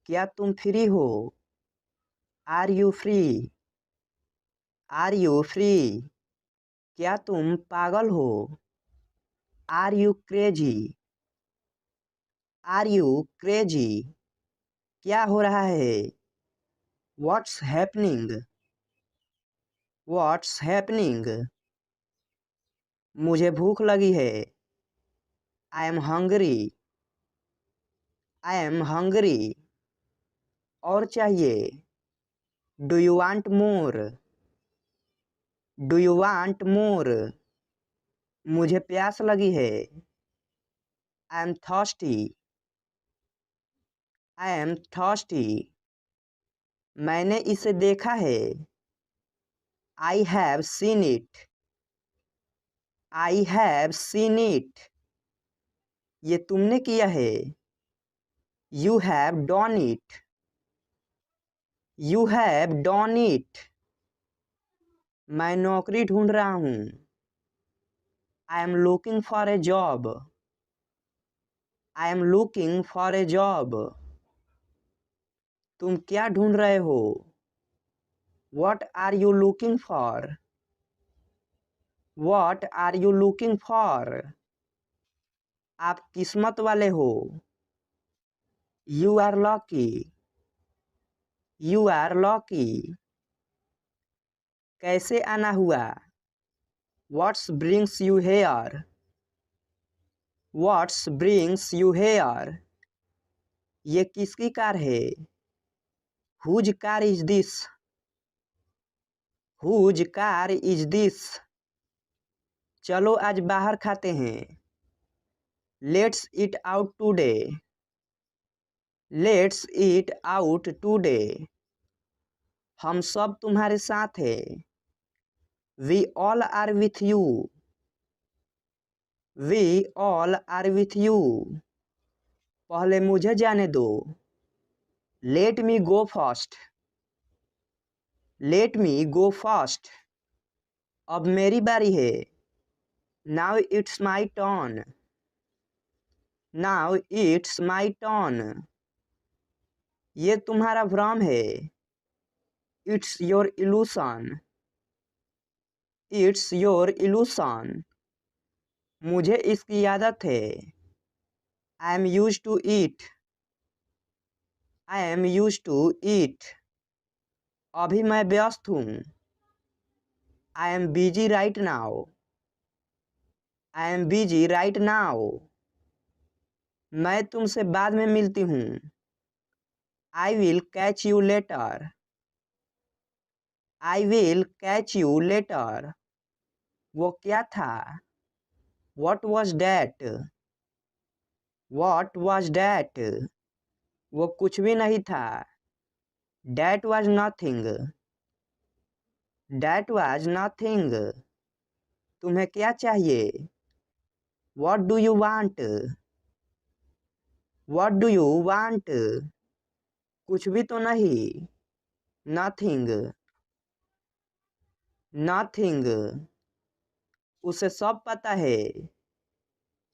क्या तुम फ्री हो? Are you free? Are you free? क्या तुम पागल हो? Are you crazy? Are you crazy? क्या हो रहा है? What's happening? What's happening? मुझे भूख लगी है। I am hungry. I am hungry. और चाहिए? Do you want more? Do you want more? मुझे प्यास लगी है। I am thirsty. I am thirsty. मैंने इसे देखा है। I have seen it. I have seen it. ये तुमने किया है। You have done it. You have done it. मैं नौकरी ढूंढ रहा हूँ। I am looking for a job. I am looking for a job. तुम क्या ढूंढ रहे हो? What are you looking for? What are you looking for? आप किस्मत वाले हो। You are lucky. You are lucky. कैसे आना हुआ? What brings you here? What brings you here? ये किसकी कार है? Whose car is this? Whose car is this? चलो आज बाहर खाते हैं। Let's eat out today. Let's eat out today. हम सब तुम्हारे साथ हैं। We all are with you. We all are with you. पहले मुझे जाने दो। Let me go first. Let me go first. अब मेरी बारी है। Now it's my turn. Now it's my turn. ये तुम्हारा भ्रम है। It's your illusion. It's your illusion. मुझे इसकी आदत है। I am used to it. I am used to it. अभी मैं व्यस्त हूँ। I am busy right now. I am busy right now. मैं तुमसे बाद में मिलती हूँ। I will catch you later. I will catch you later. वो क्या था? What was that? What was that? वो कुछ भी नहीं था। That was nothing. That was nothing. तुम्हें क्या चाहिए? What do you want? What do you want? कुछ भी तो नहीं। Nothing. Nothing. उसे सब पता है।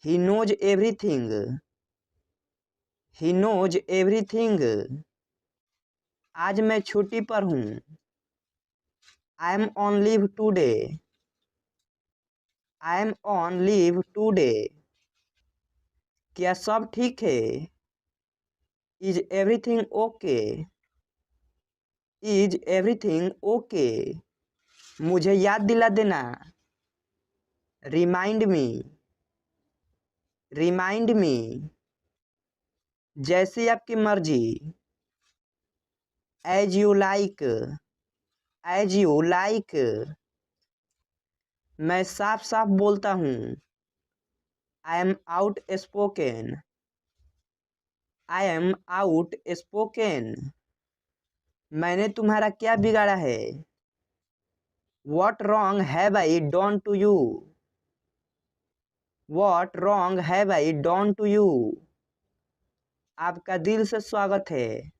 He knows everything. He knows everything. आज मैं छुट्टी पर हूँ। I am on leave today. I am on leave today. क्या सब ठीक है? Is everything okay? Is everything okay? मुझे याद दिला देना। Remind me. Remind me. जैसी आपकी मर्जी। As you like. As you like. मैं साफ साफ बोलता हूँ। I am outspoken. I am outspoken. मैंने तुम्हारा क्या बिगाड़ा है? What wrong have I done to you? What wrong have I done to you? आपका दिल से स्वागत है।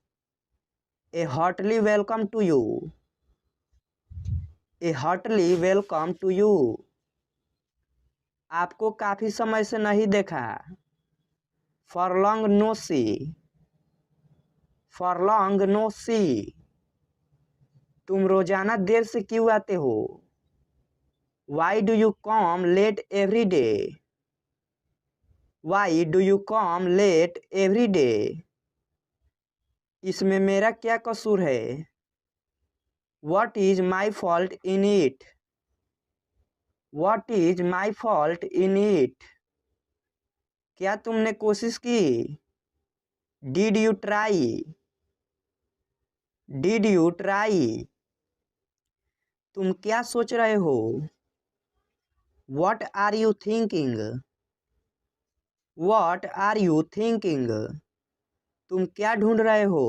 A heartily welcome to you. A heartily welcome to you. आपको काफी समय से नहीं देखा। For long no see. For long no see. तुम रोजाना देर से क्यों आते हो? Why do you come late every day? Why do you come late every day? इसमें मेरा क्या कसूर है? What is my fault in it? What is my fault in it? क्या तुमने कोशिश की? Did you try? Did you try? तुम क्या सोच रहे हो? What are you thinking? What are you thinking? तुम क्या ढूंढ रहे हो?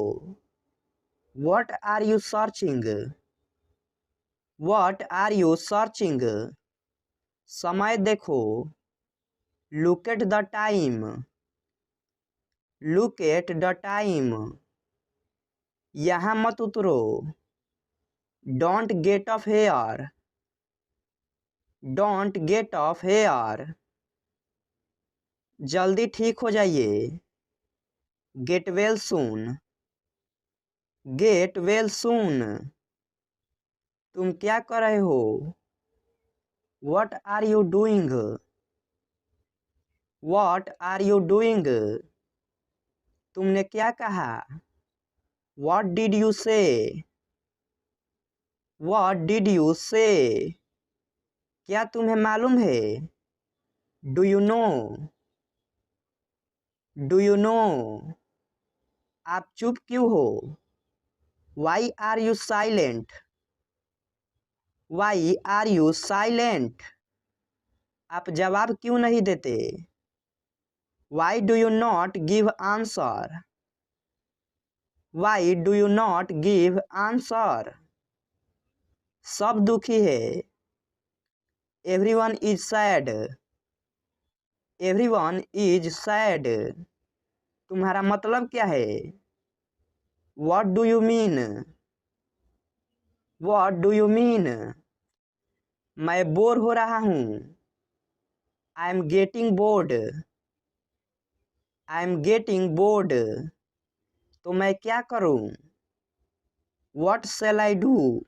What are you searching? What are you searching? समय देखो। Look at the time. Look at the time. यहाँ मत उतरो। Don't get off here. Don't get off here. जल्दी ठीक हो जाइए। Get well soon. Get well soon. तुम क्या कर रहे हो? What are you doing? What are you doing? तुमने क्या कहा? What did you say? What did you say? क्या तुम्हें मालूम है? Do you know? Do you know? आप चुप क्यों हो? Why are you silent? Why are you silent? आप जवाब क्यों नहीं देते? Why do you not give answer? Why do you not give answer? सब दुखी है। Everyone is sad. Everyone is sad. तुम्हारा मतलब क्या है? What do you mean? What do you mean? मैं बोर हो रहा हूँ। I am getting bored. I am getting bored. तो मैं क्या करूँ? What shall I do?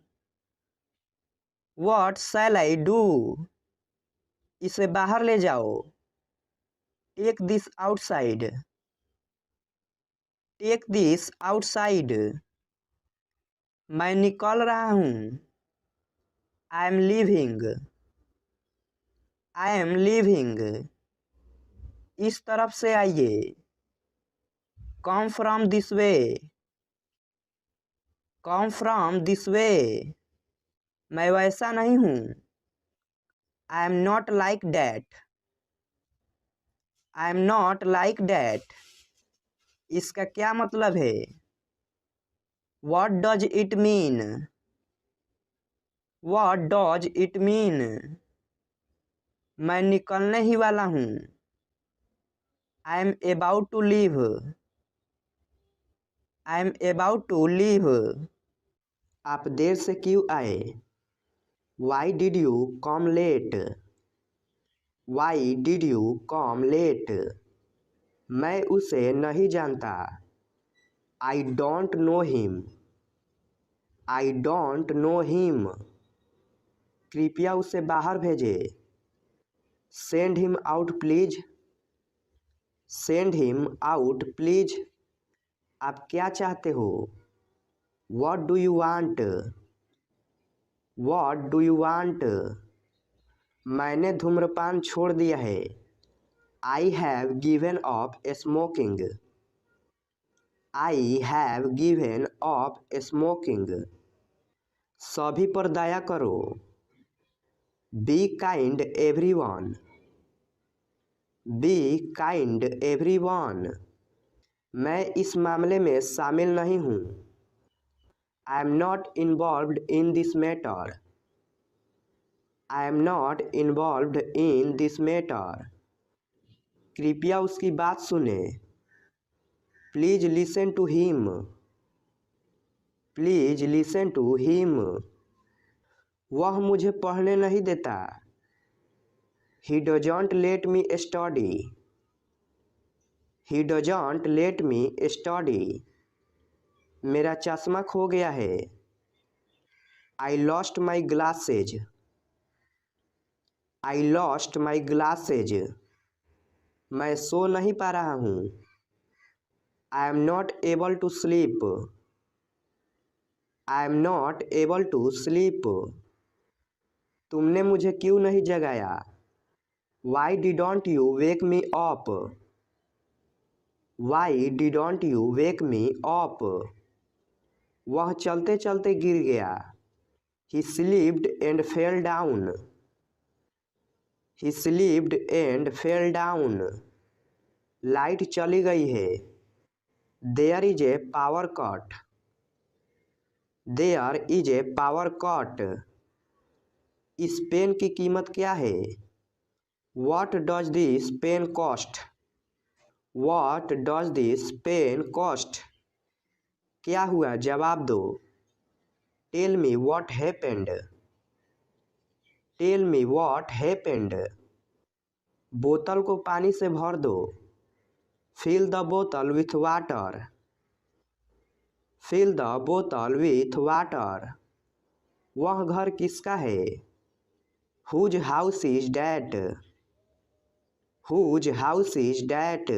What shall I do? इसे बाहर ले जाओ। Take this outside. Take this outside. मैं निकल रहा हूँ। I am leaving. I am leaving. इस तरफ से आइए। Come from this way. Come from this way. मैं वैसा नहीं हूँ। I am not like that. I am not like that. इसका क्या मतलब है? What does it mean? What does it mean? मैं निकलने ही वाला हूँ। I am about to leave. I am about to leave. आप देर से क्यों आए? Why did you come late? Why did you come late? मैं उसे नहीं जानता। I don't know him. I don't know him. कृपया उसे बाहर भेजें। Send him out please. Send him out please. आप क्या चाहते हो? What do you want? What do you want? मैंने धूम्रपान छोड़ दिया है। I have given up smoking. I have given up smoking. सभी पर दया करो। Be kind everyone. Be kind everyone. मैं इस मामले में शामिल नहीं हूँ। I am not involved in this matter. I am not involved in this matter. कृपया उसकी बात सुने। Please listen to him. Please listen to him. वह मुझे पढ़ने नहीं देता। He doesn't let me study. He doesn't let me study. मेरा चश्मा खो गया है। I lost my glasses. I lost my glasses. मैं सो नहीं पा रहा हूँ। I am not able to sleep. I am not able to sleep. तुमने मुझे क्यों नहीं जगाया? Why didn't you wake me up? Why didn't you wake me up? वह चलते चलते गिर गया। He slipped and fell down. He slipped and fell down. Light चली गई है। There is a power cut. There is a power cut. इस pen की कीमत क्या है? What does this pen cost? What does this pen cost? क्या हुआ? जवाब दो। Tell me what happened. Tell me what happened. बोतल को पानी से भर दो। Fill the bottle with water. Fill the bottle with water. वह घर किसका है? Whose house is that? Whose house is that?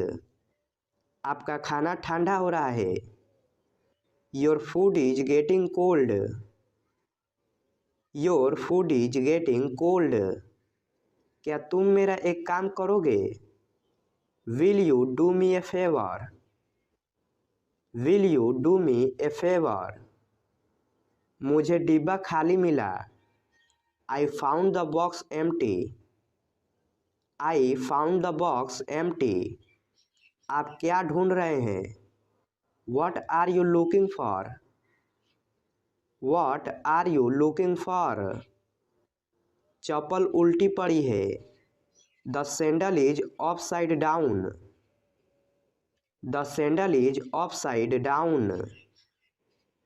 आपका खाना ठंडा हो रहा है। Your food is getting cold. Your food is getting cold. क्या तुम मेरा एक काम करोगे? Will you do me a favor? Will you do me a favor? मुझे डिब्बा खाली मिला। I found the box empty. I found the box empty. आप क्या ढूंढ रहे हैं? What are you looking for? What are you looking for? चप्पल उल्टी पड़ी है। The sandal is upside down. The sandal is upside down.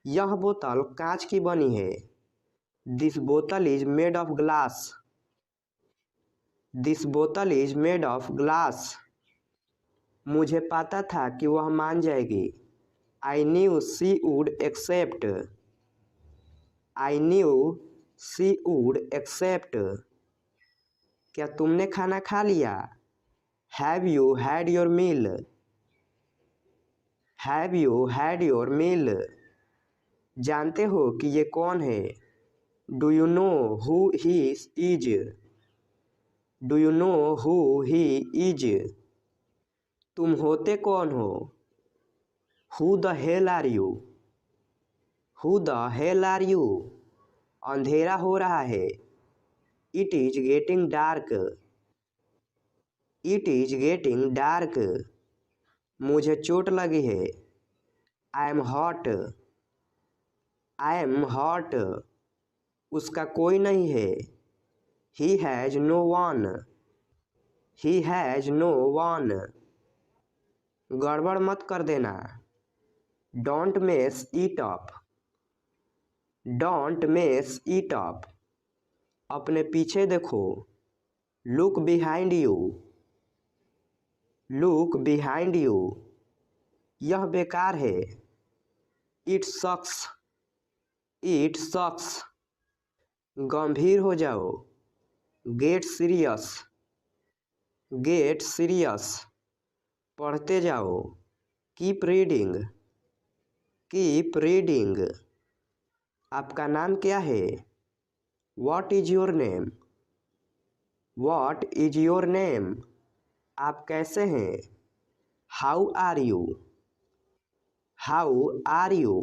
यह बोतल कांच की बनी है। This bottle is made of glass. This bottle is made of glass. मुझे पता था कि वह मान जाएगी। I knew she would accept. I knew she would accept. क्या तुमने खाना खा लिया? Have you had your meal? Have you had your meal? जानते हो कि ये कौन है? Do you know who he is? Do you know who he is? तुम होते कौन हो? Who the hell are you? Who the hell are you? अंधेरा हो रहा है। It is getting dark. It is getting dark. मुझे चोट लगी है। I am hot. I am hot. उसका कोई नहीं है। He has no one. He has no one. गड़बड़ मत कर देना। Don't mess it up. Don't mess it up. अपने पीछे देखो। Look behind you. Look behind you. यह बेकार है। It sucks. It sucks. गंभीर हो जाओ। Get serious. Get serious. पढ़ते जाओ। Keep reading. Keep reading. आपका नाम क्या है? What is your name? What is your name? आप कैसे हैं? How are you? How are you?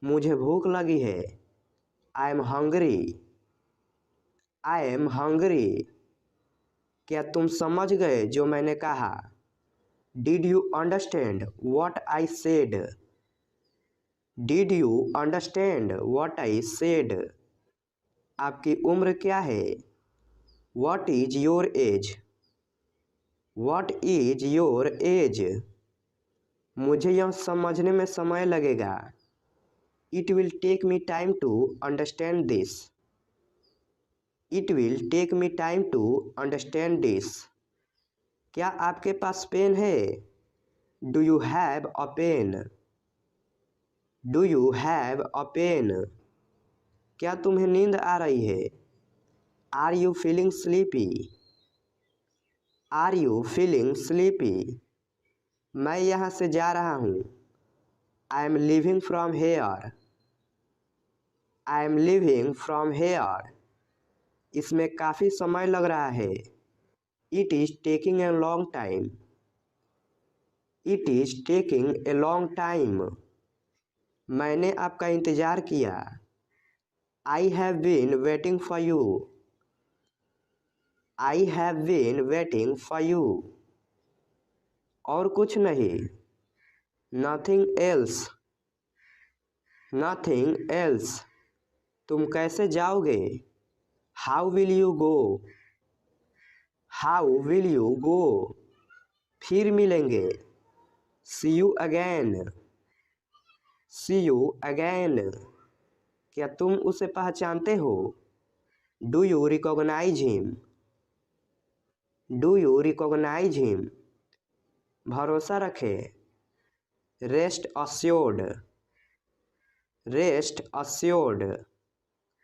मुझे भूख लगी है। I am hungry. I am hungry. क्या तुम समझ गए जो मैंने कहा? Did you understand what I said? Did you understand what I said? आपकी उम्र क्या है? What is your age? What is your age? मुझे यह समझने में समय लगेगा। It will take me time to understand this. It will take me time to understand this. क्या आपके पास पेन है? Do you have a pen? Do you have a pen? क्या तुम्हें नींद आ रही है? Are you feeling sleepy? Are you feeling sleepy? मैं यहाँ से जा रहा हूँ। I am leaving from here. I am leaving from here. इसमें काफ़ी समय लग रहा है। It is taking a long time. It is taking a long time. मैंने आपका इंतज़ार किया। आई have been waiting for you. I have been waiting for you. और कुछ नहीं। Nothing else. Nothing else. तुम कैसे जाओगे? How will you go? How will you go? फिर मिलेंगे। See you again. See you again. क्या तुम उसे पहचानते हो? Do you recognise him? Do you recognise him? भरोसा रखें। Rest assured. Rest assured.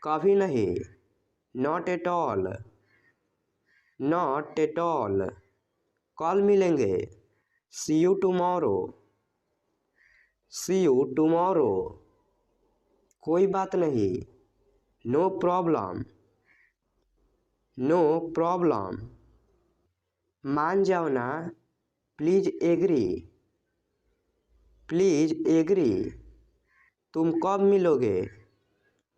कभी नहीं। Not at all. Not at all. कल मिलेंगे। See you tomorrow. C you tomorrow. कोई बात नहीं। No problem. No problem. मान जाओ ना। Please agree. Please agree. तुम कब मिलोगे?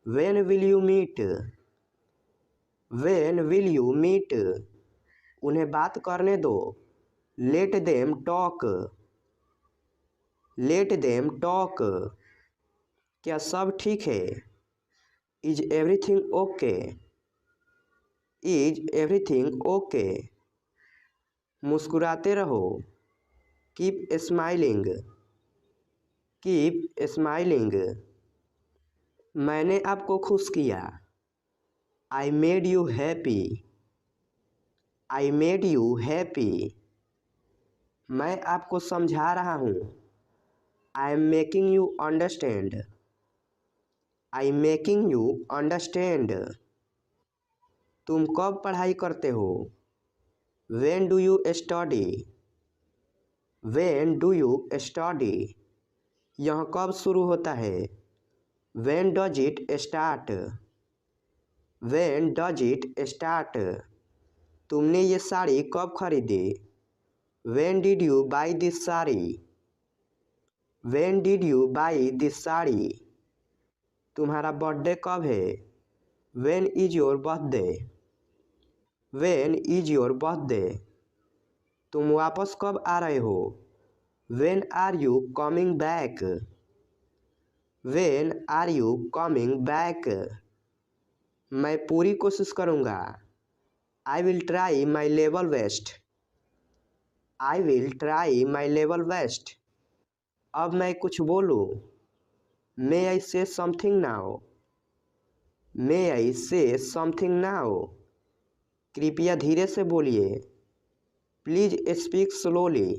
When will you meet? When will you meet? उन्हें बात करने दो। Let them talk. Let them talk. क्या सब ठीक है? Is everything okay? Is everything okay? मुस्कुराते रहो। Keep smiling. Keep smiling. मैंने आपको खुश किया। I made you happy. I made you happy. मैं आपको समझा रहा हूँ। I am making you understand. I making you understand. तुम कब पढ़ाई करते हो? When do you study? When do you study? यह कब शुरू होता है? When does it start? When does it start? तुमने ये साड़ी कब खरीदी? When did you by this sari? When did you by this sari? तुम्हारा बर्थडे कब है? When is your birthday? When is your birthday? तुम वापस कब आ रहे हो? When are you coming back? When are you coming back? मैं पूरी कोशिश करूँगा। I will try my level best. I will try my level best. अब मैं कुछ बोलूँ। मे आई से समथिंग नाउ? मे आई से समथिंग नाउ? कृपया धीरे से बोलिए। Please speak slowly.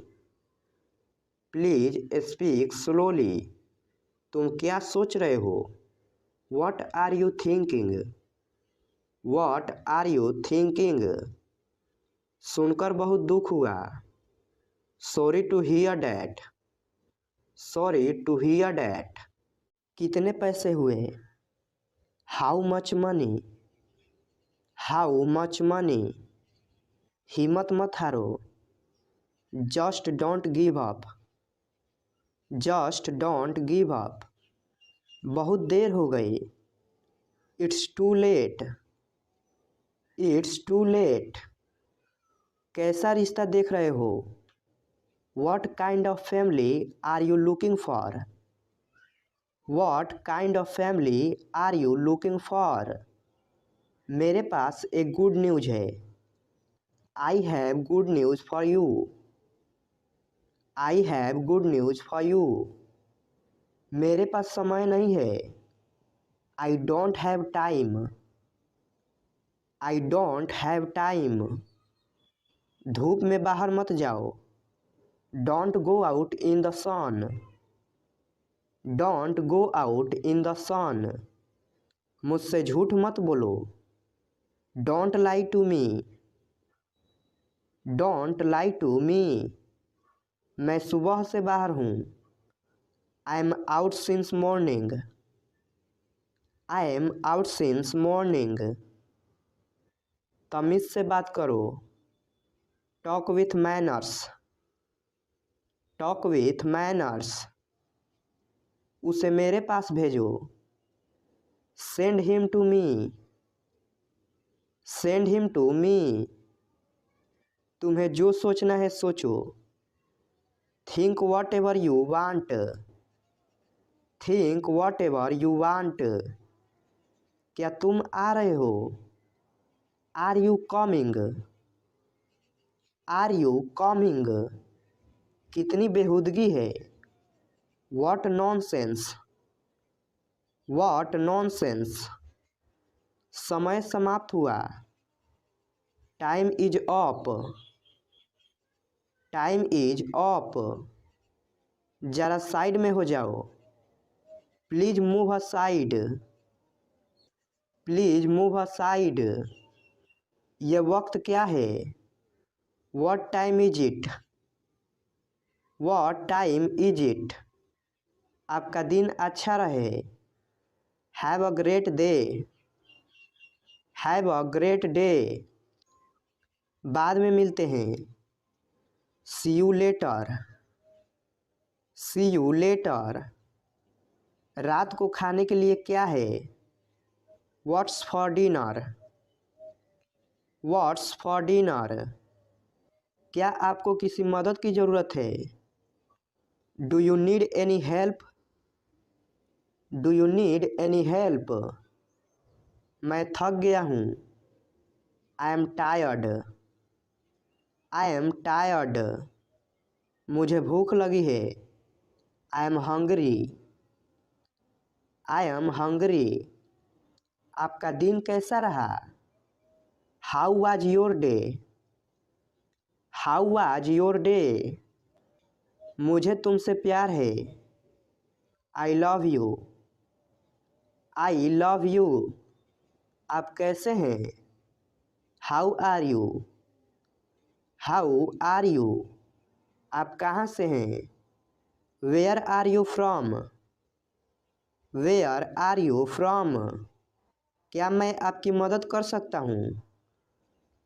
Please speak slowly. तुम क्या सोच रहे हो? What are you thinking? What are you thinking? सुनकर बहुत दुख हुआ। Sorry to hear that. Sorry to hear that. कितने पैसे हुए? How much money? How much money? हिम्मत मत हारो। Just don't give up. Just don't give up. बहुत देर हो गई। It's too late. It's too late. कैसा रिश्ता देख रहे हो? What kind of family are you looking for? What kind of family are you looking for? मेरे पास एक गुड न्यूज़ है। I have good news for you. I have good news for you. मेरे पास समय नहीं है। I don't have time. I don't have time. धूप में बाहर मत जाओ। Don't go out in the sun. Don't go out in the sun. मुझसे झूठ मत बोलो। Don't lie to me. Don't lie to me. मैं सुबह से बाहर हूँ। I am out since morning. I am out since morning. तमीज़ से बात करो। Talk with manners. Talk with manners. उसे मेरे पास भेजो। Send him to me. Send him to me. तुम्हें जो सोचना है सोचो। Think whatever you want. Think whatever you want. क्या तुम आ रहे हो? Are you coming? Are you coming? कितनी बेहूदगी है। What nonsense. What nonsense. समय समाप्त हुआ। Time is up. Time is up. जरा साइड में हो जाओ। Please move aside. Please move aside. ये वक्त क्या है? What time is it? What time is it? आपका दिन अच्छा रहे। Have a great day. Have a great day. बाद में मिलते हैं। सी you later. See you later. रात को खाने के लिए क्या है? What's for dinner? What's for dinner? क्या आपको किसी मदद की ज़रूरत है? Do you need any help? Do you need any help? मैं थक गया हूँ। I am tired. I am tired. मुझे भूख लगी है। I am hungry. I am hungry. आपका दिन कैसा रहा? How was your day? How was your day? मुझे तुमसे प्यार है। I love you. I love you. आप कैसे हैं? How are you? How are you? आप कहाँ से हैं? Where are you from? Where are you from? क्या मैं आपकी मदद कर सकता हूँ?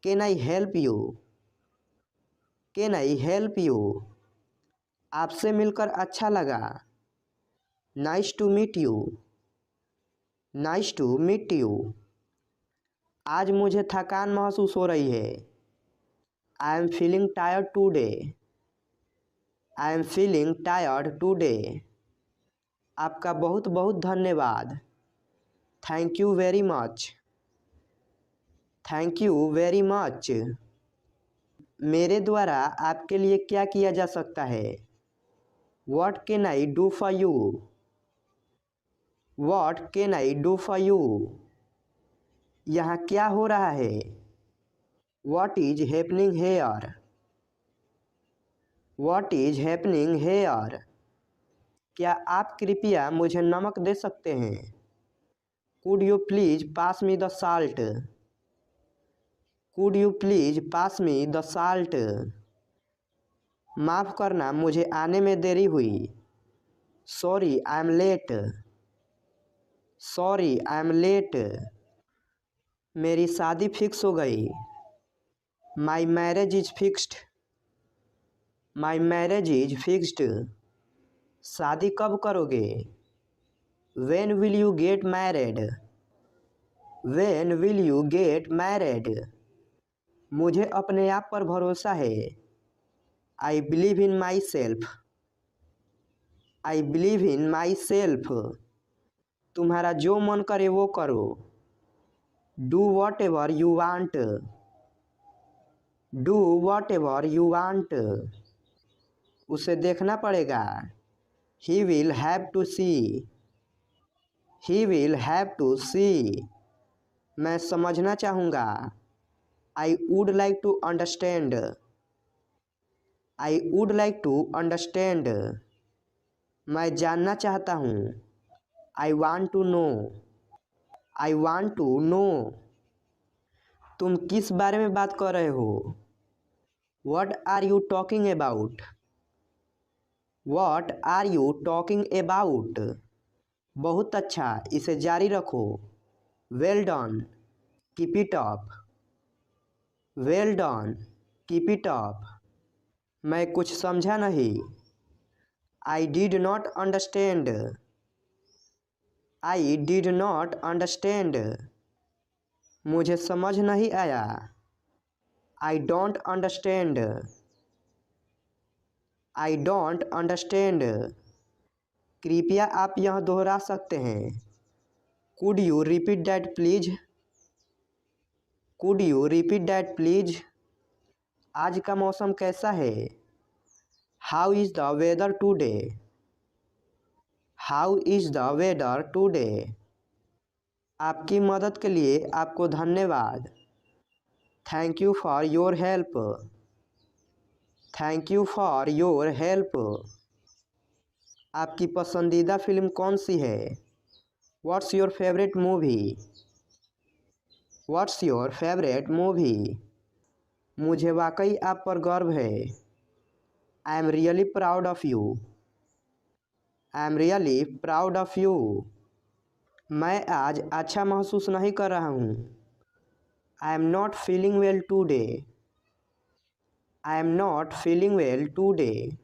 Can I help you? Can I help you? आपसे मिलकर अच्छा लगा। Nice to meet you. Nice to meet you. आज मुझे थकान महसूस हो रही है। I am feeling tired today. I am feeling tired today. आपका बहुत बहुत धन्यवाद। Thank you very much. Thank you very much. मेरे द्वारा आपके लिए क्या किया जा सकता है? What can I do for you? What can I do for you? यहाँ क्या हो रहा है? What is happening here? What is happening here? क्या आप कृपया मुझे नमक दे सकते हैं? Could you please pass me the salt? Could you please pass me the salt? माफ़ करना, मुझे आने में देरी हुई। Sorry, I am late. Sorry, I am late. मेरी शादी फिक्स हो गई। My marriage is fixed. My marriage is fixed. शादी कब करोगे? When will you get married? When will you get married? मुझे अपने आप पर भरोसा है। I believe in myself. I believe in myself. तुम्हारा जो मन करे वो करो। Do whatever you want. Do whatever you want. उसे देखना पड़ेगा। He will have to see. He will have to सी। मैं समझना चाहूँगा। I would like to understand. I would like to understand. मैं जानना चाहता हूँ। I want to know. I want to know. तुम किस बारे में बात कर रहे हो? What are you talking about? What are you talking about? बहुत अच्छा, इसे जारी रखो। Well done, keep it up. Well done, keep it up. मैं कुछ समझा नहीं। I did not understand. I did not understand. मुझे समझ नहीं आया। I don't understand. I don't understand. कृपया आप यह दोहरा सकते हैं। Could you repeat that please? Could you repeat that please? आज का मौसम कैसा है? How is the weather today? How is the weather today? आपकी मदद के लिए आपको धन्यवाद। Thank you for your help. Thank you for your help. आपकी पसंदीदा फिल्म कौन सी है? What's your favourite movie? What's your favourite movie? मुझे वाकई आप पर गर्व है। I am really proud of you. I am really proud of you. मैं आज अच्छा महसूस नहीं कर रहा हूँ। I am not feeling well today. I am not feeling well today.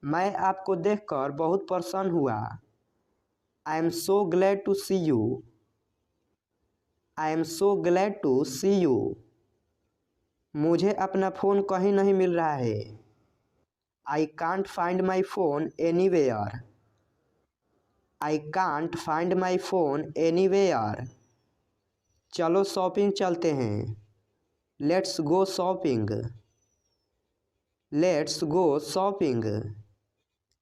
मैं आपको देखकर बहुत प्रसन्न हुआ। I am so glad to see you. I am so glad to see you. मुझे अपना फ़ोन कहीं नहीं मिल रहा है। I can't find my phone anywhere. I can't find my phone anywhere. चलो शॉपिंग चलते हैं। Let's go shopping. Let's go shopping.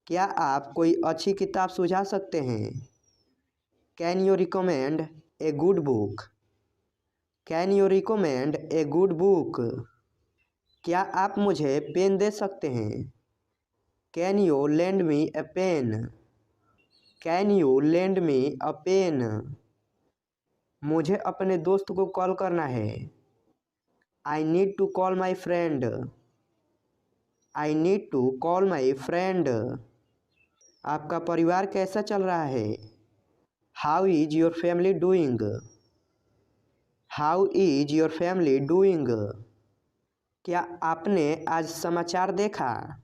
क्या आप कोई अच्छी किताब सुझा सकते हैं? Can you recommend a good book? Can you recommend a good book? क्या आप मुझे पेन दे सकते हैं? Can you lend me a pen? Can you lend me a pen? मुझे अपने दोस्त को कॉल करना है। I need to call my friend. I need to call my friend. आपका परिवार कैसा चल रहा है? How is your family doing? How is your family doing? क्या आपने आज समाचार देखा?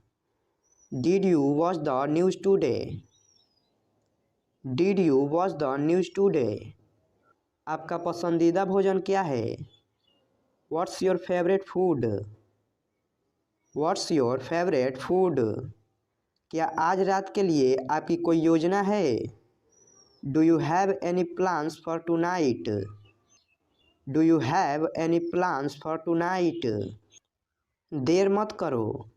Did you watch the news today? Did you watch the news today? आपका पसंदीदा भोजन क्या है? What's your favourite food? What's your favourite food? क्या आज रात के लिए आपकी कोई योजना है? Do you have any plans for tonight? Do you have any plans for tonight? देर मत करो।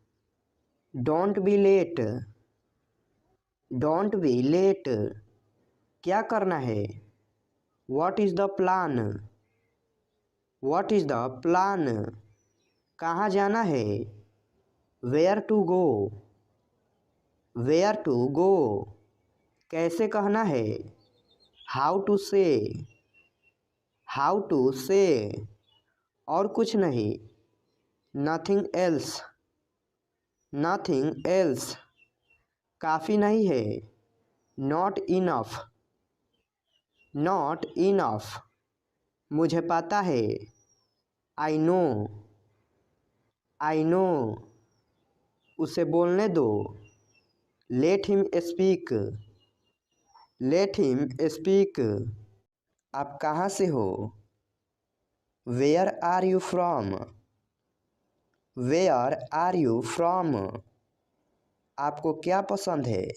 Don't be late. Don't be late. क्या करना है? What is the plan? What is the plan? कहाँ जाना है? Where to go? Where to go? कैसे कहना है? How to say? How to say? और कुछ नहीं। Nothing else. Nothing else. काफ़ी नहीं है। Not enough. Not enough. मुझे पता है। I know. I know. उसे बोलने दो। Let him speak. Let him speak. आप कहाँ से हो? Where are you from? Where are you from? आपको क्या पसंद है?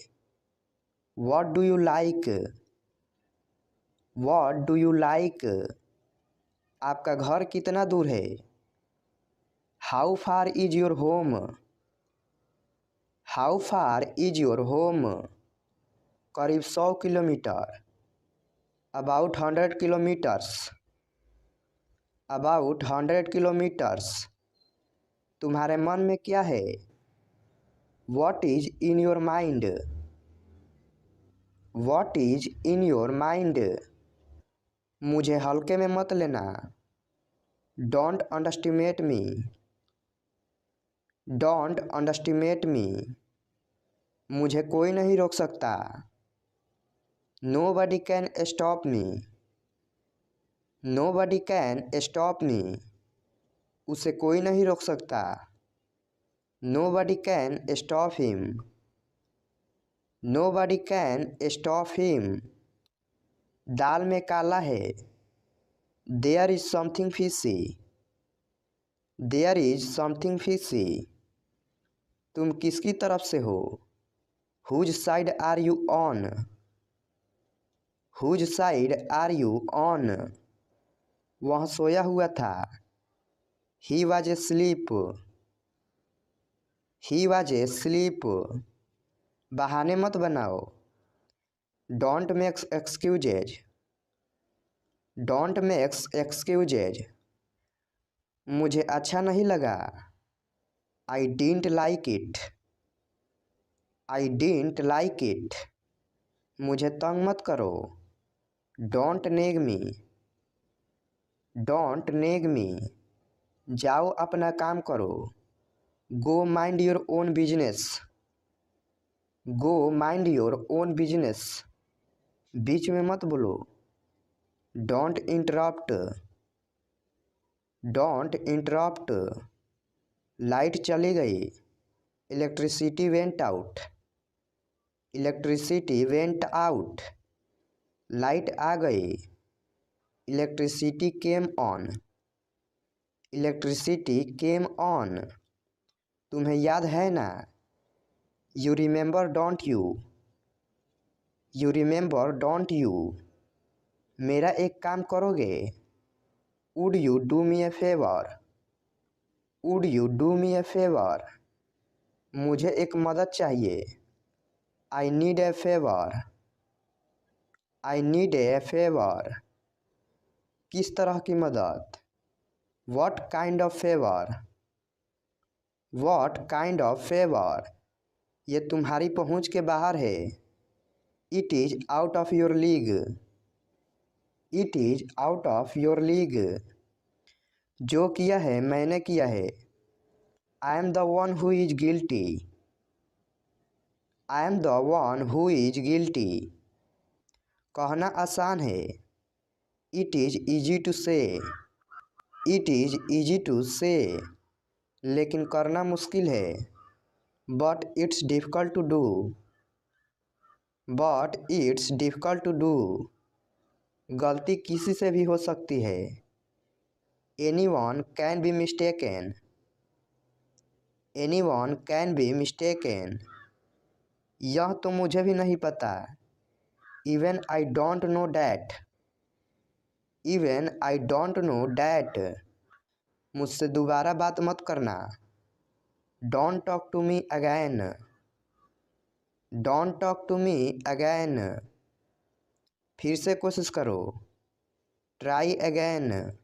What do you like? What do you like? आपका घर कितना दूर है? How far is your home? How far is your home? करीब 100 kilometre. About 100 kilometres. About 100 kilometres. तुम्हारे मन में क्या है? What is in your mind? What is in your mind. मुझे हल्के में मत लेना। Don't underestimate me. Don't underestimate me. मुझे कोई नहीं रोक सकता। Nobody can stop me. Nobody can stop me. उसे कोई नहीं रोक सकता। Nobody can stop him. Nobody can stop him. दाल में काला है। There is something fishy. There is something fishy. तुम किसकी तरफ से हो? Whose side are you on? Whose side are you on? वह सोया हुआ था। He was asleep. He was asleep. बहाने मत बनाओ। Don't make excuses. Don't make excuses. मुझे अच्छा नहीं लगा। I didn't like it. I didn't like it. मुझे तंग मत करो। Don't nag me. Don't nag me. जाओ अपना काम करो। Go mind your own business. Go mind your own business. बीच में मत बोलो। Don't interrupt. Don't interrupt. Light चली गई। Electricity went out. Electricity went out. Light आ गई। Electricity came on. Electricity came on. तुम्हें याद है ना? You remember, don't you? You remember, don't you? मेरा एक काम करोगे? Would you do me a favor? Would you do me a favor? मुझे एक मदद चाहिए। I need a favor. I need a favor. किस तरह की मदद? What kind of favor? What kind of favor? ये तुम्हारी पहुंच के बाहर है। It is out of your league. It is out of your league. जो किया है मैंने किया है। I am the one who is guilty. I am the one who is guilty. कहना आसान है। It is easy to say. It is easy to say. लेकिन करना मुश्किल है। But it's difficult to do. But it's difficult to do. गलती किसी से भी हो सकती है। Anyone can be mistaken. Anyone can be mistaken. यह तो मुझे भी नहीं पता। Even I don't know that. Even I don't know that. मुझसे दोबारा बात मत करना। Don't talk to me again. Don't talk to me again. फिर से कोशिश करो। Try again.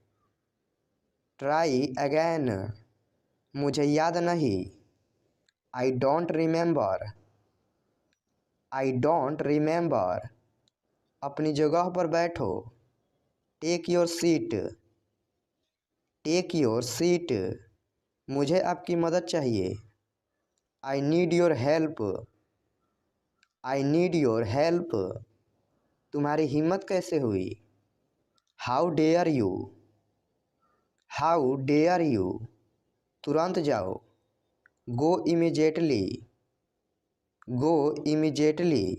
Try again. मुझे याद नहीं। I don't remember. I don't remember. अपनी जगह पर बैठो। Take your seat. Take your seat. मुझे आपकी मदद चाहिए। I need your help. I need your help. तुम्हारी हिम्मत कैसे हुई? How dare you? How dare you? तुरंत जाओ। Go immediately. Go immediately.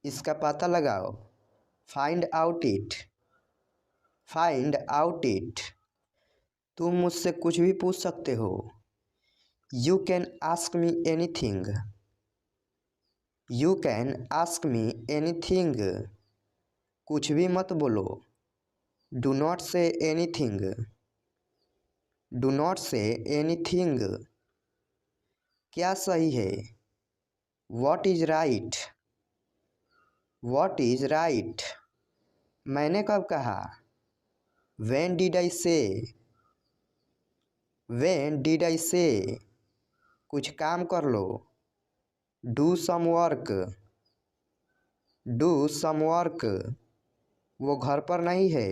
इसका पता लगाओ। Find out it. Find out it. तुम मुझसे कुछ भी पूछ सकते हो। You can ask me anything. You can ask me anything. कुछ भी मत बोलो। Do not say anything. Do not say anything. क्या सही है? What is right? What is right? मैंने कब कहा? When did I say? When did I say? कुछ काम कर लो। Do some work. Do some work, वो घर पर नहीं है।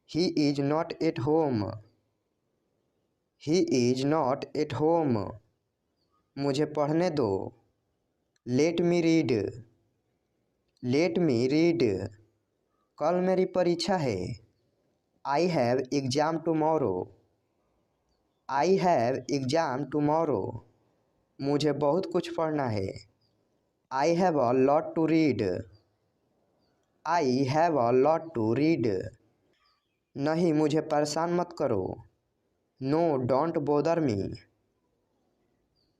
He is not at home, he is not at home, मुझे पढ़ने दो। Let me read, let me read, कल मेरी परीक्षा है। I have exam tomorrow, I have exam tomorrow, मुझे बहुत कुछ पढ़ना है। I have a lot to read, I have a lot to read, नहीं मुझे परेशान मत करो। No don't bother me,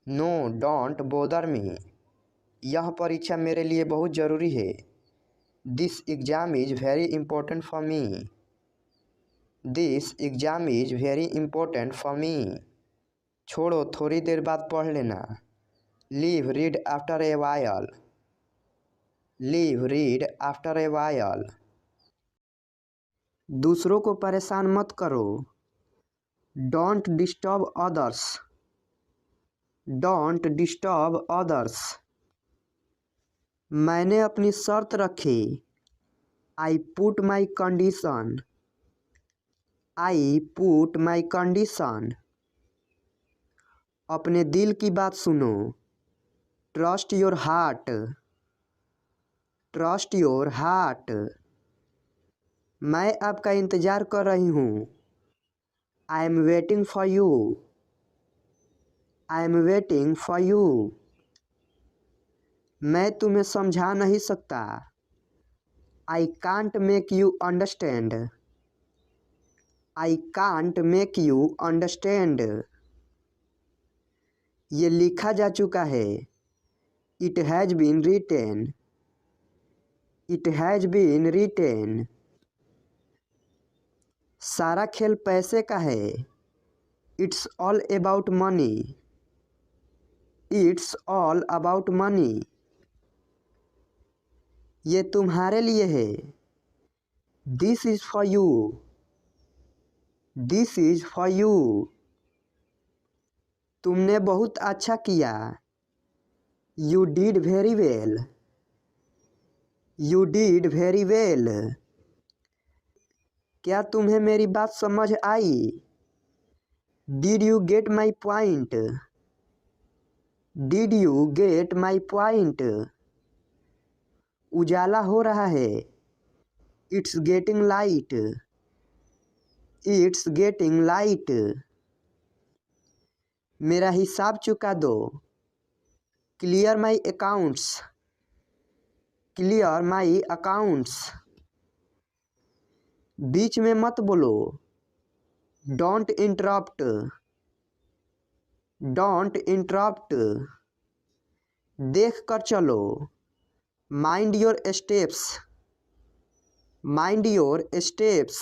no don't bother me, यह परीक्षा मेरे लिए बहुत ज़रूरी है। This exam is very important for me, this exam is very important for me, छोड़ो थोड़ी देर बाद पढ़ लेना। Leave read after a while, leave read after a while, दूसरों को परेशान मत करो। Don't disturb others, don't disturb others, मैंने अपनी शर्त रखी। I put my condition, I put my condition, अपने दिल की बात सुनो। Trust your heart, trust your heart, मैं आपका इंतज़ार कर रही हूँ। I am waiting for you, I am waiting for you, मैं तुम्हें समझा नहीं सकता। I can't make you understand, I can't make you understand, ये लिखा जा चुका है। It has been written, it has been written, सारा खेल पैसे का है। It's all about money, it's all about money, ये तुम्हारे लिए है। This is for you, this is for you, तुमने बहुत अच्छा किया। You did very well, you did very well, क्या तुम्हें मेरी बात समझ आई। Did you get my point, did you get my point, उजाला हो रहा है। It's getting light, it's getting light, मेरा हिसाब चुका दो। Clear my accounts, clear my accounts, बीच में मत बोलो। डोंट इंटरप्ट, डोंट इंटरप्ट, देख कर चलो। Mind your steps, mind your steps,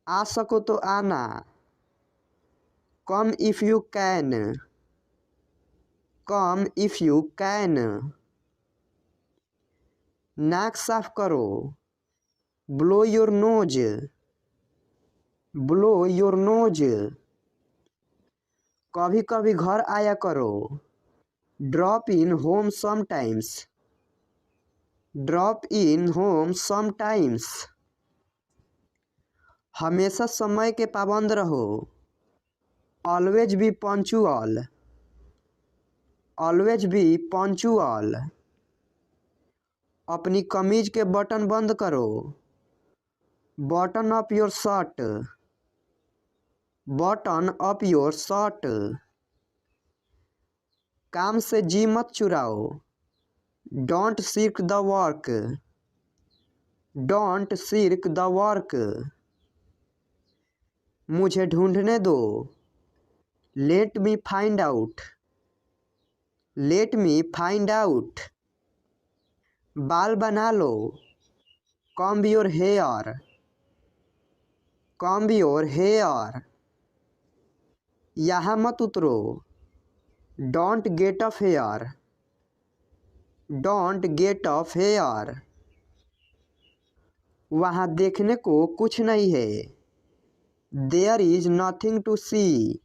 आ सको तो आना। Come if you can, come if you can, नाक साफ करो। Blow your nose, blow your nose, कभी कभी घर आया करो। Drop in home sometimes, drop in home sometimes, हमेशा समय के पाबंद रहो। Always be punctual, always be punctual, अपनी कमीज के बटन बंद करो। Button up your shirt, button up your shirt, काम से जी मत चुराओ। Don't shirk the work, don't shirk the work, मुझे ढूंढने दो। Let me find out, let me find out, बाल बना लो। Comb your hair, comb your hair, यहाँ मत उतरो। Don't get off here, don't get off here, वहाँ देखने को कुछ नहीं है। There is nothing to see,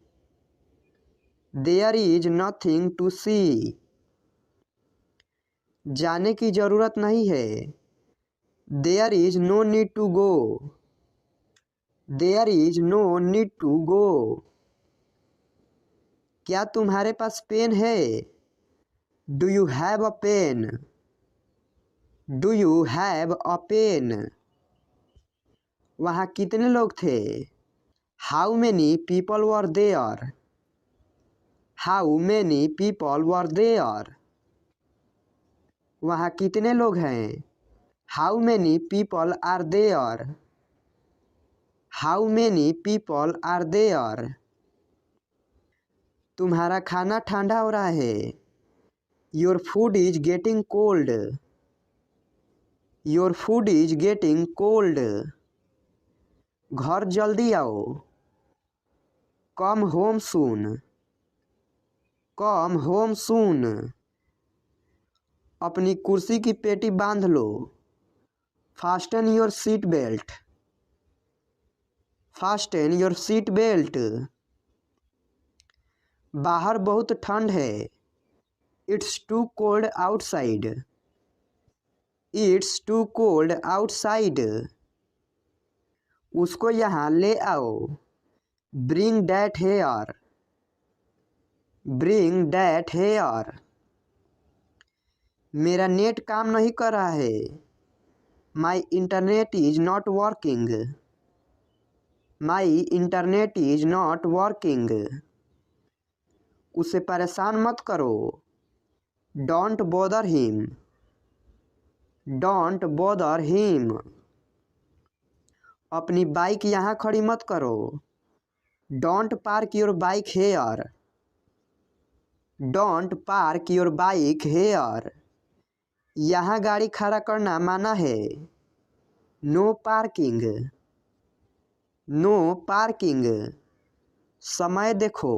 there is nothing to see, जाने की ज़रूरत नहीं है। There is no need to go. There is no need to go. क्या तुम्हारे पास पेन है? Do you have a pen? Do you have a pen? वहाँ कितने लोग थे? How many people were there? How many people were there? वहाँ कितने लोग हैं? How many people are there? How many people are there? तुम्हारा खाना ठंडा हो रहा है। Your food is getting cold. Your food is getting cold. घर जल्दी आओ। कम होम सून। Come home soon. अपनी कुर्सी की पेटी बांध लो। Fasten your seat belt. Fasten your seat belt. बाहर बहुत ठंड है। It's too cold outside. It's too cold outside. उसको यहाँ ले आओ। Bring that here. Bring that here. मेरा नेट काम नहीं कर रहा है। My internet is not working. My internet is not working. उसे परेशान मत करो। Don't bother him. Don't bother him. अपनी बाइक यहाँ खड़ी मत करो। Don't park your bike here. Don't park your bike here. यहाँ गाड़ी खड़ा करना माना है। No parking. No parking. समय देखो।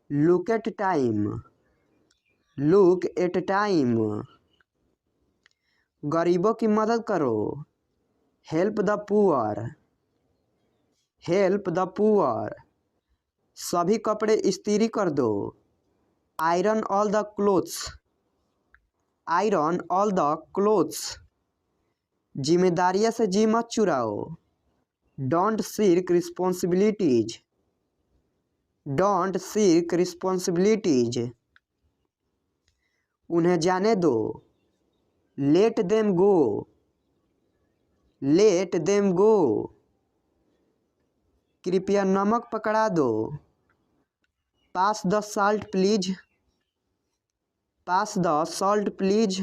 Look at time. Look at time. गरीबों की मदद करो। Help the poor. Help the poor. सभी कपड़े इस्त्री कर दो। Iron all the clothes. Iron all the clothes. जिम्मेदारियां से जी मत चुराओ। Don't shirk responsibilities. Don't shirk responsibilities. उन्हें जाने दो। लेट देम गो। Let them go. कृपया नमक पकड़ा दो। Pass the salt please. Pass the salt please.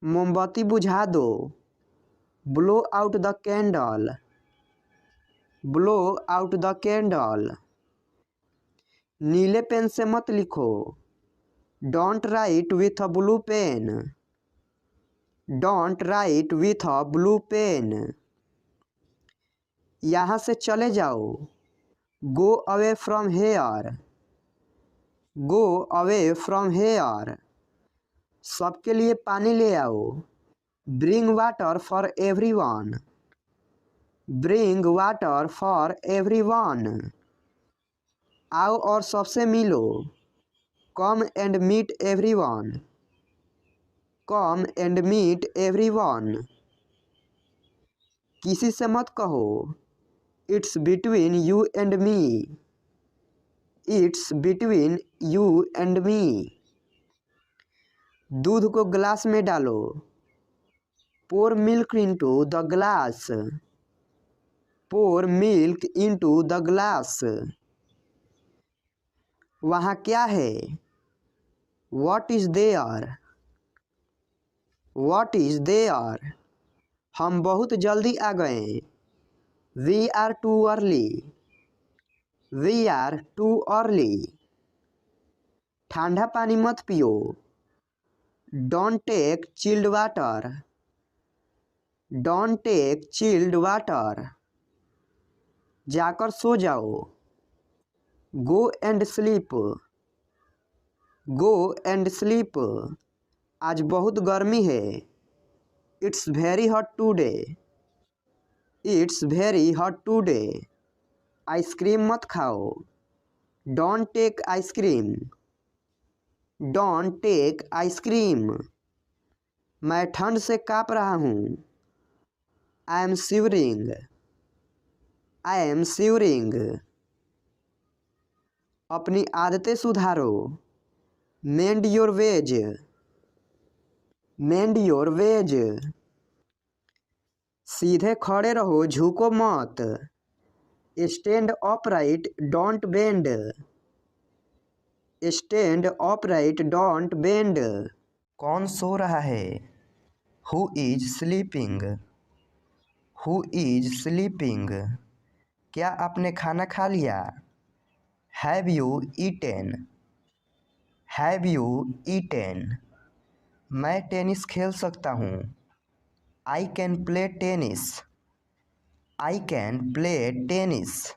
मोमबत्ती बुझा दो। Blow out the candle. Blow out the candle. नीले पेन से मत लिखो। Don't write with a blue pen. Don't write with a blue pen. यहाँ से चले जाओ। Go away from here. Go away from here. सबके लिए पानी ले आओ। Bring water for everyone. Bring water for everyone. आओ और सबसे मिलो। Come and meet everyone. Come and meet everyone. किसी से मत कहो। It's between you and me. It's between you and me. दूध को ग्लास में डालो। Pour milk into the glass. Pour milk into the glass. वहाँ क्या है? What is there? What is there? हम बहुत जल्दी आ गए। We are too early. We are too early. ठंडा पानी मत पियो। Don't take chilled water. Don't take chilled water. जाकर सो जाओ। Go and sleep. Go and sleep. आज बहुत गर्मी है। It's very hot today. It's very hot today. Ice cream मत खाओ। Don't take ice cream. Don't take ice cream. मैं ठंड से काँप रहा हूँ। I am shivering. I am shivering. अपनी आदतें सुधारो। Mend your ways. Mend your ways. सीधे खड़े रहो, झुको मत। Stand upright, don't bend. Stand upright, don't bend. कौन सो रहा है? Who is sleeping? Who is sleeping? क्या आपने खाना खा लिया? Have you eaten? Have you eaten? मैं टेनिस खेल सकता हूँ। I can play tennis. I can play tennis.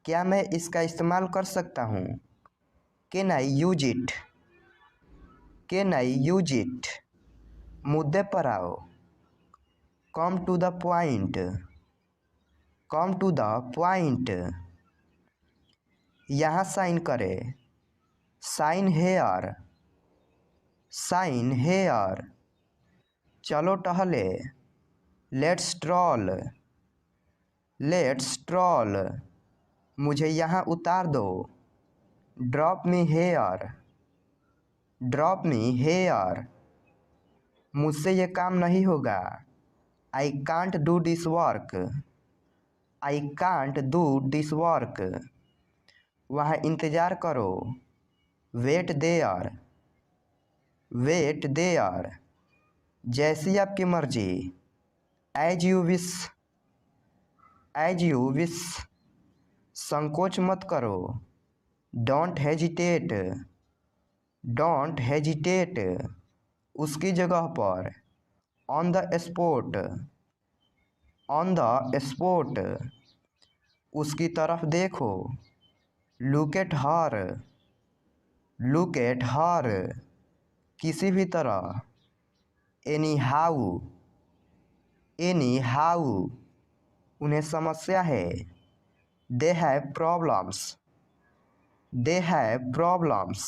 क्या मैं इसका इस्तेमाल कर सकता हूँ? Can I use it? Can I use it? मुद्दे पर आओ। Come to the point. Come to the point. यहाँ साइन करें। Sign here. Sign here. चलो टहले। Let's stroll. Let's troll. मुझे यहाँ उतार दो। Drop me here. Drop me here. मुझसे ये काम नहीं होगा। I can't do this work. I can't do this work. वहाँ इंतज़ार करो। Wait there. Wait there. जैसी आपकी मर्जी। As you wish. As you wish. संकोच मत करो। Don't hesitate. Don't hesitate. उसकी जगह पर। On the spot. On the spot. उसकी तरफ देखो। Look at her. Look at her. किसी भी तरह। Any how. Anyhow. उन्हें समस्या है। They have problems. They have problems.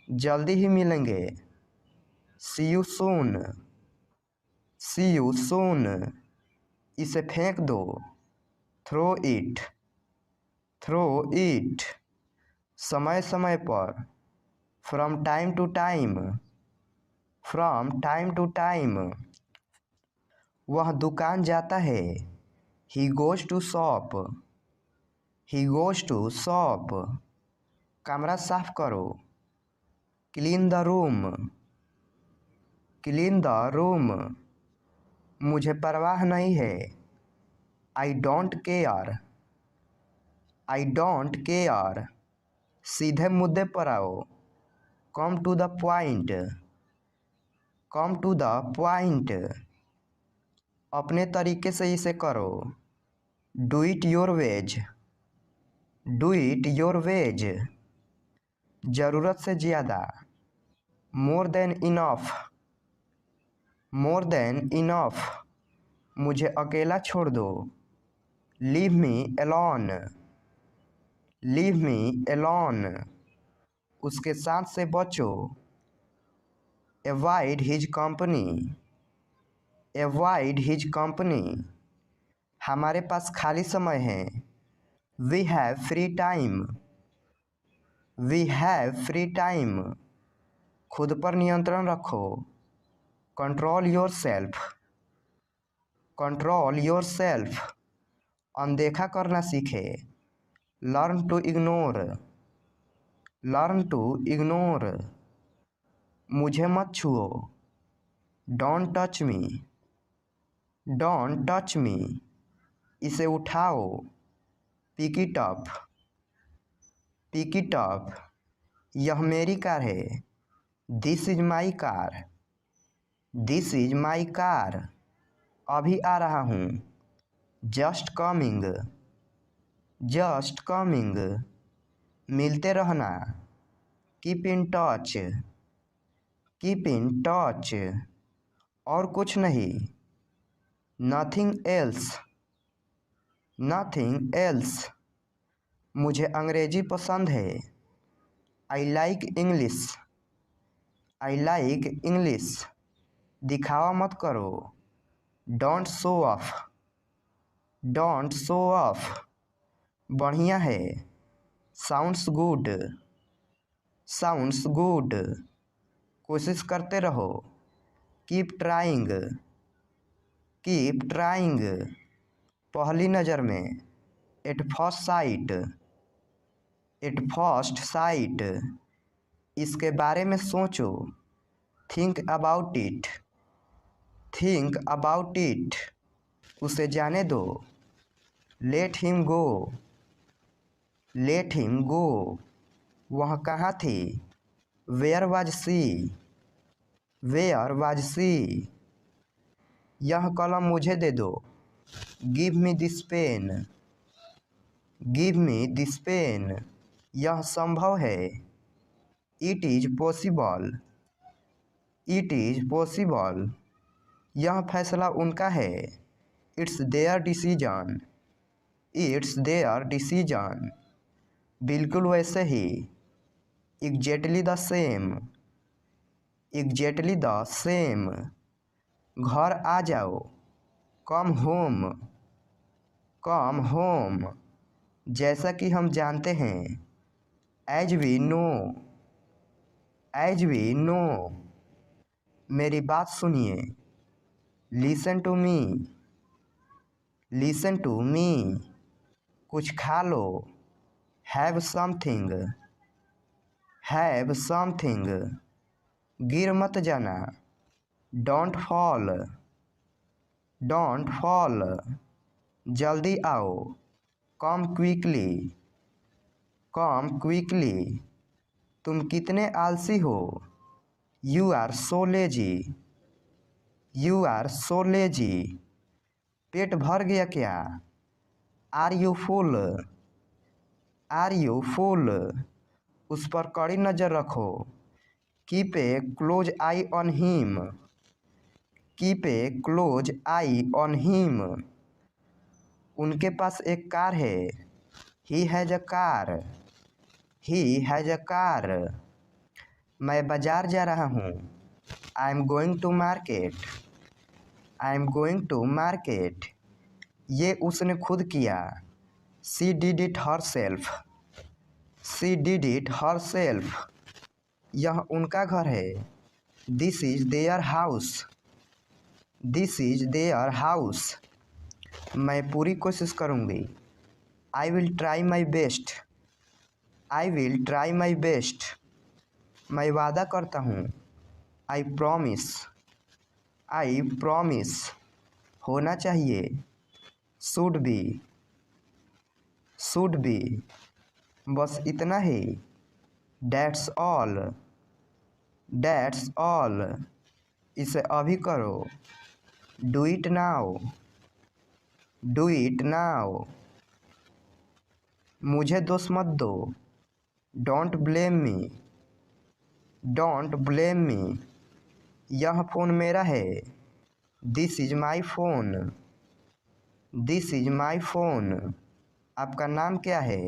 जल्दी ही मिलेंगे। See you soon. See you soon. इसे फेंक दो। Throw it. Throw it. समय समय पर। From time to time. From time to time. वह दुकान जाता है। He goes to shop. He goes to shop. कमरा साफ करो। Clean the room. Clean the room. मुझे परवाह नहीं है। I don't care. I don't care. सीधे मुद्दे पर आओ। Come to the point. Come to the point. अपने तरीके से इसे करो। Do it your ways. Do it your ways. ज़रूरत से ज़्यादा। More than enough. More than enough. मुझे अकेला छोड़ दो। Leave me alone. Leave me alone. उसके साथ से बचो। Avoid his company. Avoid his company. हमारे पास खाली समय है। We have free time. We have free time. खुद पर नियंत्रण रखो। Control yourself. Control yourself. अनदेखा करना सीखे। Learn to ignore. Learn to ignore. मुझे मत छुओ। Don't touch me. Don't touch me. इसे उठाओ। Pick it up. Pick it up. यह मेरी कार है। This is my car. This is my car. अभी आ रहा हूँ। Just coming. Just coming. मिलते रहना। Keep in touch. Keep in touch. और कुछ नहीं। Nothing else. Nothing else. मुझे अंग्रेजी पसंद है। I like English. I like English. दिखावा मत करो। Don't show off. Don't show off. बढ़िया है। Sounds good. Sounds good. कोशिश करते रहो। Keep trying. Keep trying. पहली नज़र में। At first sight. At first sight. इसके बारे में सोचो। Think about it. Think about it. उसे जाने दो। Let him go. Let him go. वह कहाँ थी? Where was she. Where was she. यह कलम मुझे दे दो। Give me this pen. Give me this pen. यह संभव है। It is possible. It is possible. यह फैसला उनका है। It's their decision. It's their decision. बिल्कुल वैसे ही। Exactly the same. Exactly the same. घर आ जाओ। Come home. Come home. जैसा कि हम जानते हैं। As we know. As we know. मेरी बात सुनिए। Listen to me. Listen to me. कुछ खा लो। Have something. Have something. गिर मत जाना। Don't fall. Don't fall. जल्दी आओ। Come quickly. Come quickly. तुम कितने आलसी हो। You are so lazy. You are so lazy. पेट भर गया क्या? Are you full. Are you full. उस पर कड़ी नज़र रखो। Keep a close eye on him. Keep a close eye on him. उनके पास एक कार है। He has a car. He has a car. मैं बाजार जा रहा हूँ। I am going to market. I am going to market. ये उसने खुद किया। She did it herself. She did it herself. यह उनका घर है। This is their house. This is their house. मैं पूरी कोशिश करूँगी। I will try my best. I will try my best. मैं वादा करता हूँ। I promise. I promise. होना चाहिए। Should be. Should be. बस इतना ही। That's all. That's all. इसे अभी करो। Do it now. Do it now. मुझे दोष मत दो। Don't blame me. Don't blame me. यह फ़ोन मेरा है। This is my phone. This is my phone. आपका नाम क्या है?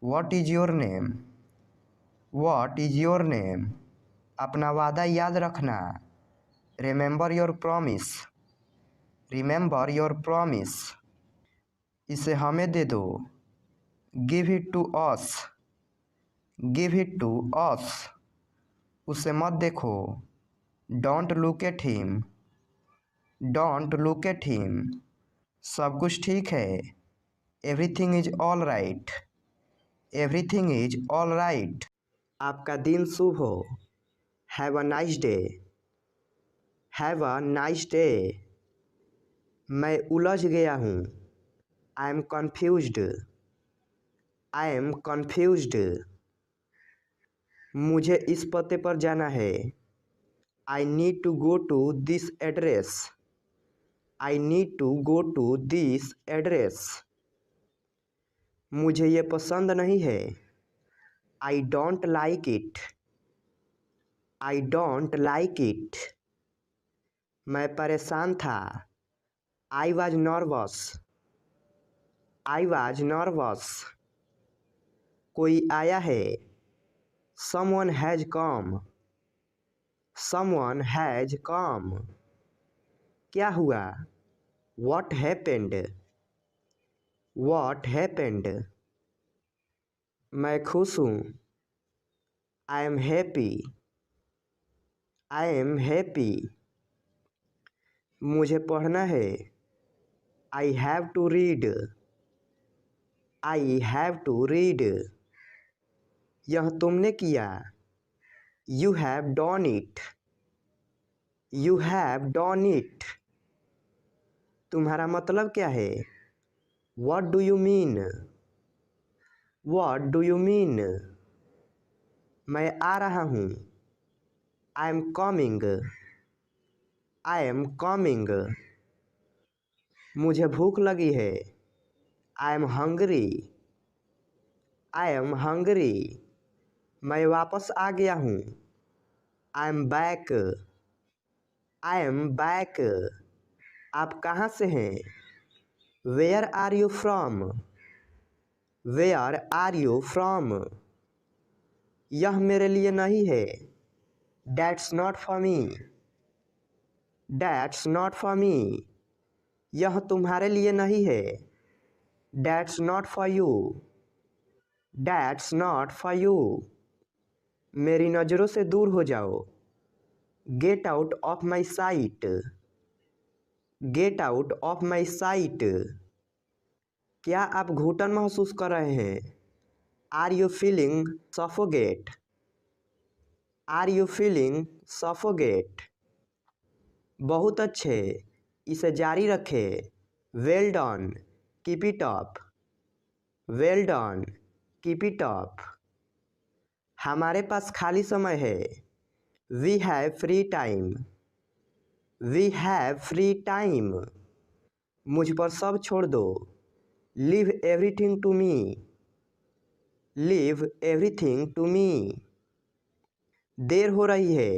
What is your name. What is your name. अपना वादा याद रखना। Remember your promise. Remember your promise. इसे हमें दे दो। Give it to us. Give it to us. उसे मत देखो। Don't look at him. Don't look at him. सब कुछ ठीक है। Everything is all right. Everything is all right. आपका दिन शुभ हो। Have a nice day. Have a nice day. मैं उलझ गया हूँ। I am confused. I am confused. मुझे इस पते पर जाना है। I need to go to this address. I need to go to this address. मुझे ये पसंद नहीं है। I don't like it. I don't like it. मैं परेशान था। I was nervous. I was nervous. कोई आया है। Someone has come. Someone has come. क्या हुआ? What happened? What happened? मैं खुश हूँ. I am happy. I am happy. मुझे पढ़ना है. I have to read. I have to read. यह तुमने किया. You have done it. You have done it. तुम्हारा मतलब क्या है? What do you mean? What do you mean? मैं आ रहा हूँ. I am coming. I am coming. मुझे भूख लगी है. I am hungry. I am hungry. मैं वापस आ गया हूँ. I am back. I am back. आप कहाँ से हैं? Where are you from? Where are you from? यह मेरे लिए नहीं है. That's not for me. That's not for me. यह तुम्हारे लिए नहीं है. That's not for you. That's not for you. मेरी नज़रों से दूर हो जाओ. Get out of my sight. Get out of my sight. क्या आप घुटन महसूस कर रहे हैं? Are you feeling suffocate? Are you feeling suffocate? बहुत अच्छे. इसे जारी रखें. Well done. Keep it up. Well done. Keep it up. हमारे पास खाली समय है. We have free time. We have free time. मुझ पर सब छोड़ दो. Leave everything to me. Leave everything to me. देर हो रही है.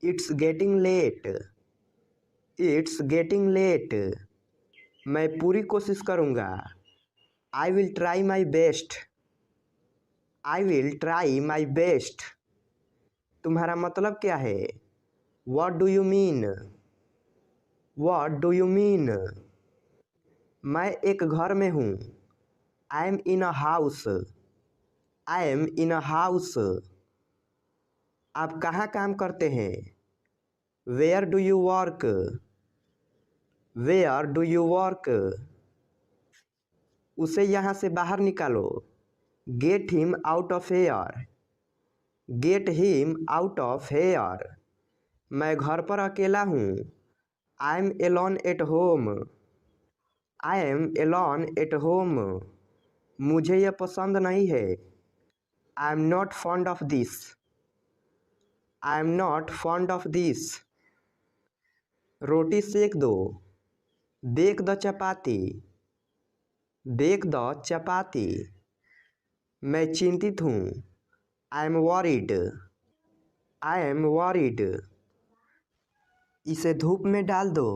It's getting late. It's getting late. मैं पूरी कोशिश करूँगा. I will try my best. I will try my best. तुम्हारा मतलब क्या है? What do you mean? What do you mean? मैं एक घर में हूँ. I am in a house. I am in a house. आप कहाँ काम करते हैं? Where do you work? Where do you work? उसे यहाँ से बाहर निकालो. Get him out of here. Get him out of here. मैं घर पर अकेला हूँ. I am alone at home. I am alone at home. मुझे यह पसंद नहीं है. I am not fond of this. I am not fond of this. रोटी सेक दो. Bake the chapati. Bake the chapati. मैं चिंतित हूँ. I am worried. I am worried. इसे धूप में डाल दो.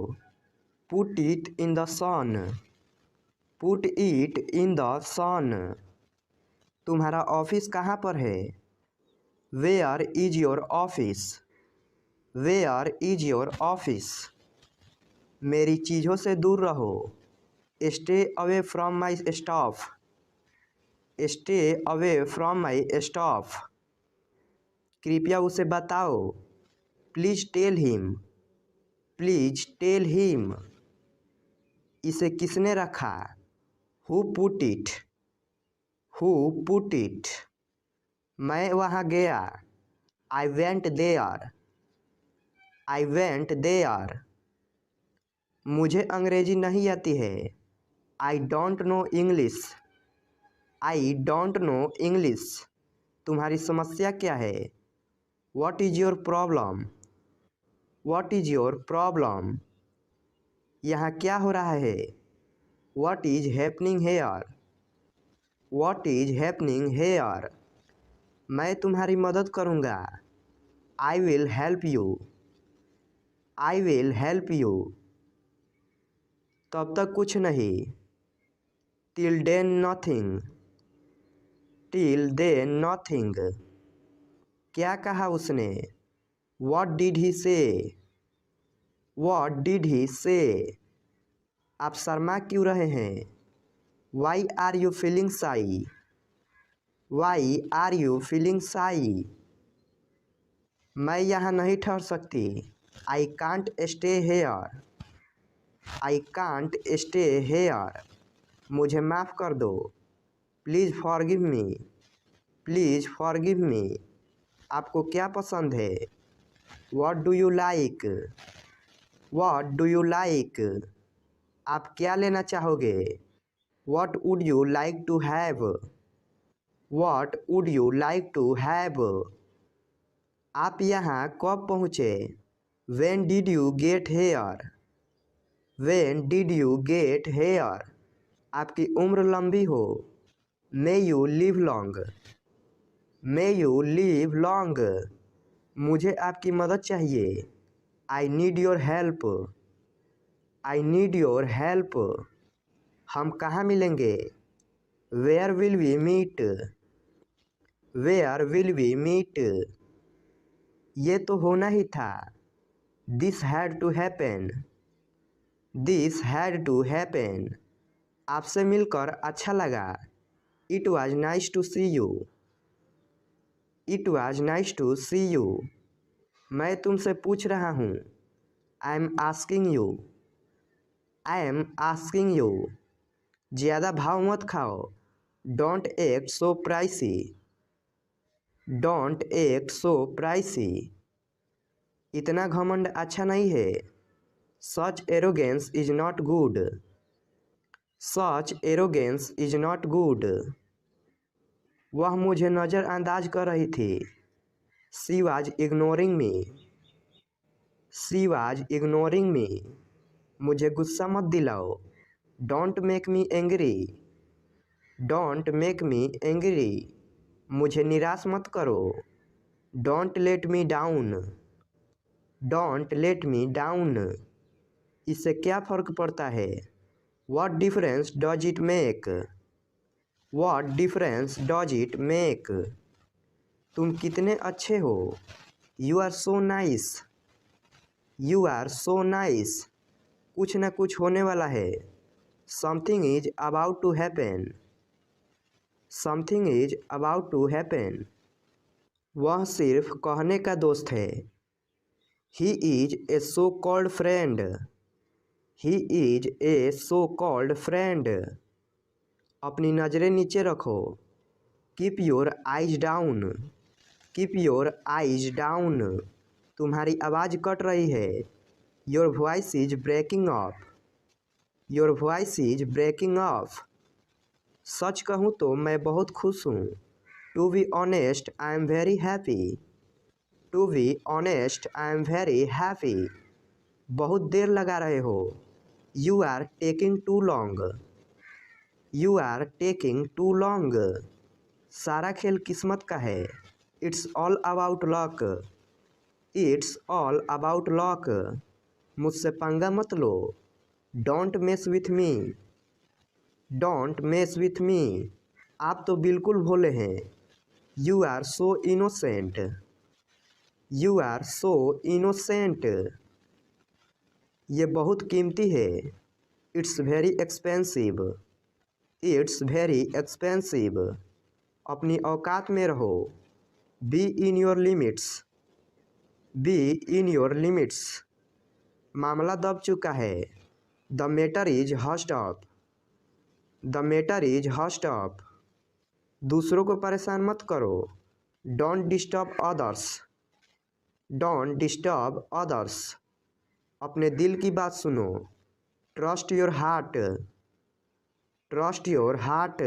Put it in the sun. Put it in the sun. तुम्हारा ऑफिस कहाँ पर है? Where is your office? Where is your office? मेरी चीज़ों से दूर रहो. Stay away from my stuff. Stay away from my stuff. कृपया उसे बताओ. Please tell him. Please tell him. इसे किसने रखा? Who put it? Who put it? मैं वहाँ गया. I went there. I went there. मुझे अंग्रेजी नहीं आती है. I don't know English. I don't know English. तुम्हारी समस्या क्या है? What is your problem? What is your problem? यहाँ क्या हो रहा है? What is happening here? What is happening here? मैं तुम्हारी मदद करूँगा. I will help you. I will help you. तब तक कुछ नहीं. Till then nothing. Till then nothing. क्या कहा उसने? What did he say? What did he say? आप शर्मा क्यों रहे हैं? Why are you feeling shy? Why are you feeling shy? मैं यहाँ नहीं ठहर सकती। I can't stay here. I can't stay here. मुझे माफ़ कर दो। Please forgive me. Please forgive me. आपको क्या पसंद है? What do you like? What do you like? आप क्या लेना चाहोगे? What would you like to have? What would you like to have? आप यहाँ कब पहुँचे? When did you get here? When did you get here? आपकी उम्र लंबी हो। May you live long. May you live long. मुझे आपकी मदद चाहिए। I need your help. I need your help. हम कहाँ मिलेंगे? Where will we meet? Where will we meet? ये तो होना ही था। This had to happen. This had to happen. आपसे मिलकर अच्छा लगा। It was nice to see you. It was nice to see you. मैं तुमसे पूछ रहा हूँ। I am asking you. I am asking you. ज़्यादा भाव मत खाओ। Don't act so pricey. Don't act so pricey. इतना घमंड अच्छा नहीं है। Such arrogance is not good. Such arrogance is not good. वह मुझे नज़रअंदाज कर रही थी। She was ignoring me. She was ignoring me. मुझे गुस्सा मत दिलाओ। Don't make me angry. Don't make me angry. मुझे निराश मत करो। Don't let me down. Don't let me down. इससे क्या फ़र्क पड़ता है? What difference does it make? What difference does it make? तुम कितने अच्छे हो। You are so nice. You are so nice. कुछ न कुछ होने वाला है। Something is about to happen. Something is about to happen. वह सिर्फ कहने का दोस्त है। He is a so-called friend. He is a so-called friend. अपनी नज़रें नीचे रखो। Keep your eyes down. Keep your eyes down. तुम्हारी आवाज़ कट रही है। Your voice is breaking off. Your voice is breaking off. सच कहूँ तो मैं बहुत खुश हूँ। To be honest, I am very happy. To be honest, I am very happy. बहुत देर लगा रहे हो। You are taking too long. You are taking too long. सारा खेल किस्मत का है। It's all about luck. It's all about luck. मुझसे पंगा मत लो। Don't mess with me. Don't mess with me. आप तो बिल्कुल भोले हैं। You are so innocent. You are so innocent. ये बहुत कीमती है। It's very expensive. It's very expensive. अपनी औकात में रहो। Be in your limits. Be in your limits. मामला दब चुका है। The matter is hushed up. The matter is hushed up. दूसरों को परेशान मत करो। Don't disturb others. Don't disturb others. अपने दिल की बात सुनो। Trust your heart. Trust your heart.